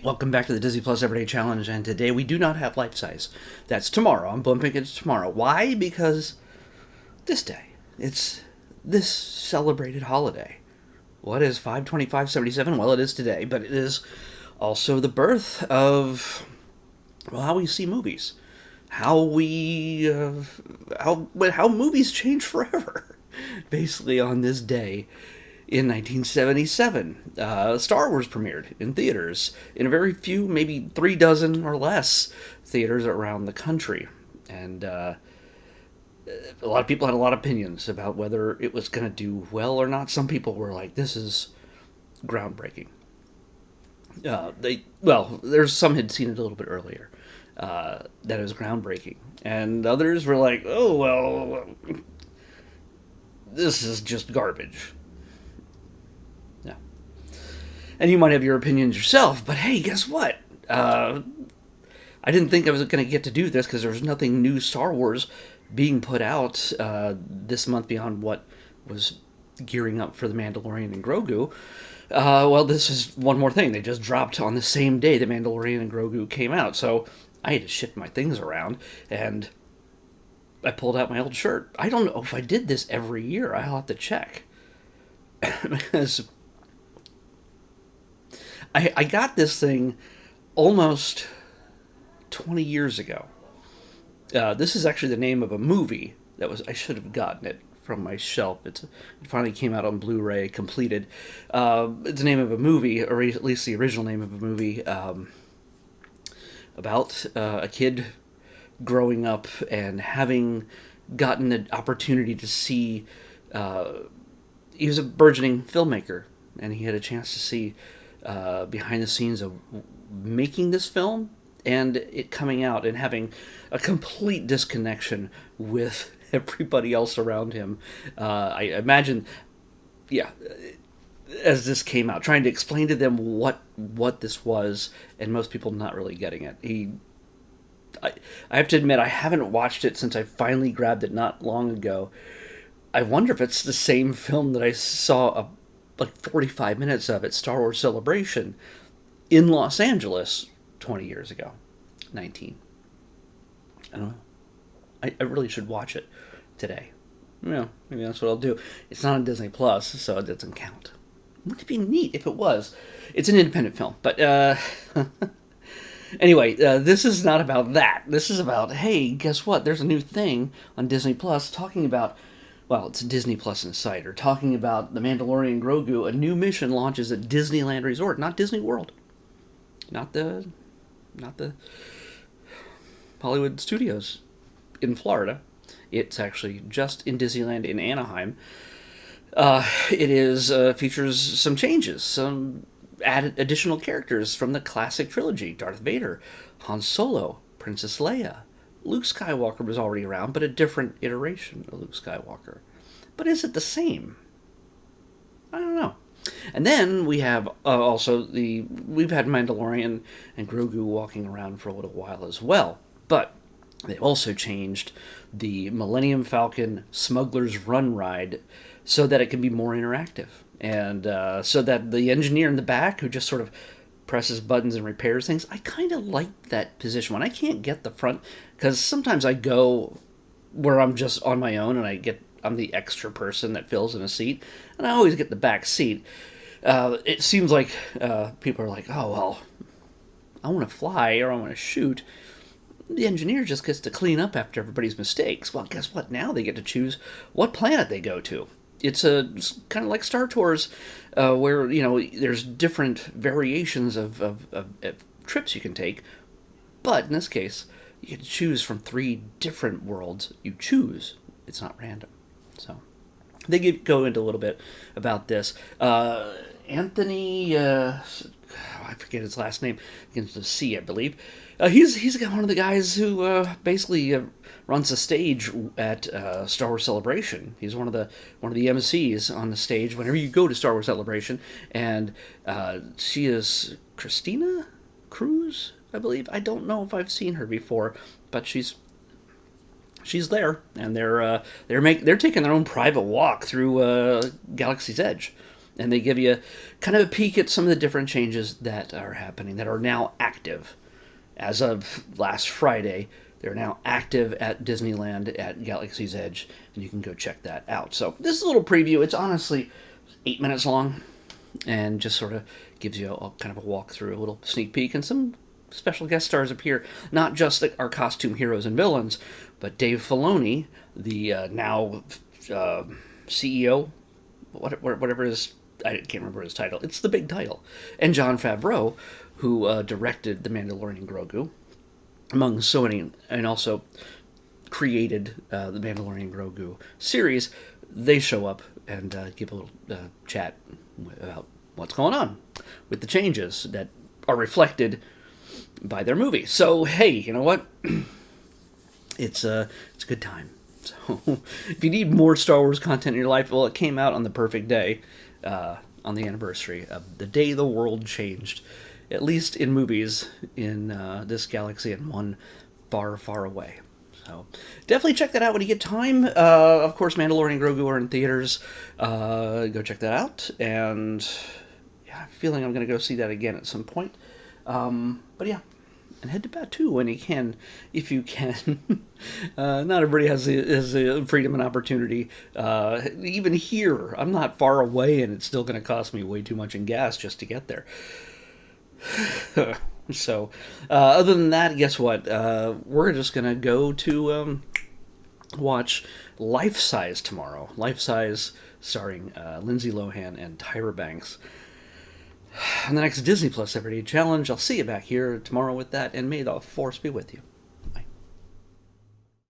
Welcome back to the Disney Plus Everyday Challenge, and today we do not have life size. That's tomorrow. I'm bumping it to tomorrow. Why? Because this day. It's this celebrated holiday. What is 5/25/77? Well, it is today, but it is also the birth of, well, how we see movies. How movies change forever. Basically on this day. In 1977, Star Wars premiered in theaters, in a very few, maybe 3 dozen or less theaters around the country. And a lot of people had a lot of opinions about whether it was going to do well or not. Some people were like, this is groundbreaking. There's some had seen it a little bit earlier, that it was groundbreaking. And others were like, oh, well, this is just garbage. And you might have your opinions yourself, but hey, guess what? I didn't think I was going to get to do this because there was nothing new Star Wars being put out this month beyond what was gearing up for The Mandalorian and Grogu. Well, this is one more thing. They just dropped on the same day The Mandalorian and Grogu came out, so I had to shift my things around, and I pulled out my old shirt. I don't know if I did this every year. I'll have to check. Because I got this thing almost 20 years ago. This is actually the name of a movie I should have gotten it from my shelf. It finally came out on Blu-ray, completed. It's the name of a movie, or at least the original name of a movie, about a kid growing up and having gotten an opportunity to see. He was a burgeoning filmmaker, and he had a chance to see behind the scenes of making this film and it coming out and having a complete disconnection with everybody else around him. I imagine, as this came out, trying to explain to them what this was, and most people not really getting it. I have to admit, I haven't watched it since I finally grabbed it not long ago. I wonder if it's the same film that I saw like 45 minutes of at Star Wars Celebration in Los Angeles 20 years ago. 19. I don't know. I really should watch it today. Maybe that's what I'll do. It's not on Disney Plus, so it doesn't count. Wouldn't it be neat if it was? It's an independent film, but anyway, this is not about that. This is about, hey, guess what? There's a new thing on Disney Plus talking about, well, it's Disney Plus Insider, talking about The Mandalorian Grogu. A new mission launches at Disneyland Resort, not Disney World. Not the Hollywood Studios in Florida. It's actually just in Disneyland in Anaheim. It features some changes, some added additional characters from the classic trilogy. Darth Vader, Han Solo, Princess Leia. Luke Skywalker was already around, but a different iteration of Luke Skywalker. But is it the same? I don't know. And then we have we've had Mandalorian and Grogu walking around for a little while as well. But they also changed the Millennium Falcon Smuggler's Run ride so that it can be more interactive. And so that the engineer in the back, who just sort of presses buttons and repairs things, I kind of like that position. When I can't get the front, because sometimes I go where I'm just on my own and I'm the extra person that fills in a seat, and I always get the back seat. It seems like people are like, oh, well, I want to fly or I want to shoot. The engineer just gets to clean up after everybody's mistakes. Well, guess what? Now they get to choose what planet they go to. It's kind of like Star Tours, where there's different variations of trips you can take, but in this case, you get to choose from 3 different worlds. You choose; it's not random. So they go into a little bit about this. Anthony, I forget his last name. Begins with a C, I believe. He's one of the guys who basically runs the stage at Star Wars Celebration. He's one of the MCs on the stage whenever you go to Star Wars Celebration, and she is Christina Cruz, I believe. I don't know if I've seen her before, but she's there, and they're taking their own private walk through Galaxy's Edge. And they give you kind of a peek at some of the different changes that are happening, that are now active. As of last Friday, they're now active at Disneyland at Galaxy's Edge, and you can go check that out. So this is a little preview. It's honestly 8 minutes long, and just sort of gives you a kind of a walkthrough, a little sneak peek, and some special guest stars appear. Not just our costume heroes and villains, but Dave Filoni, the now CEO, whatever his, I can't remember his title. It's the big title. And Jon Favreau, who directed The Mandalorian Grogu, among so many, and also created the Mandalorian Grogu series. They show up and give a little chat about what's going on with the changes that are reflected by their movie. So, hey, you know what? It's a good time. So, if you need more Star Wars content in your life, well, it came out on the perfect day, on the anniversary of the day the world changed, at least in movies, in this galaxy and one far, far away. So definitely check that out when you get time. Of course, Mandalorian Grogu are in theaters. Go check that out. And yeah, I'm feeling I'm going to go see that again at some point. But yeah, and head to Batu when you can, if you can. Not everybody has the freedom and opportunity. Even here, I'm not far away, and it's still going to cost me way too much in gas just to get there. So, other than that, guess what? We're just going to go to watch Life Size tomorrow. Life Size, starring Lindsay Lohan and Tyra Banks. On the next Disney Plus Everyday Challenge. I'll see you back here tomorrow with that, and may the Force be with you.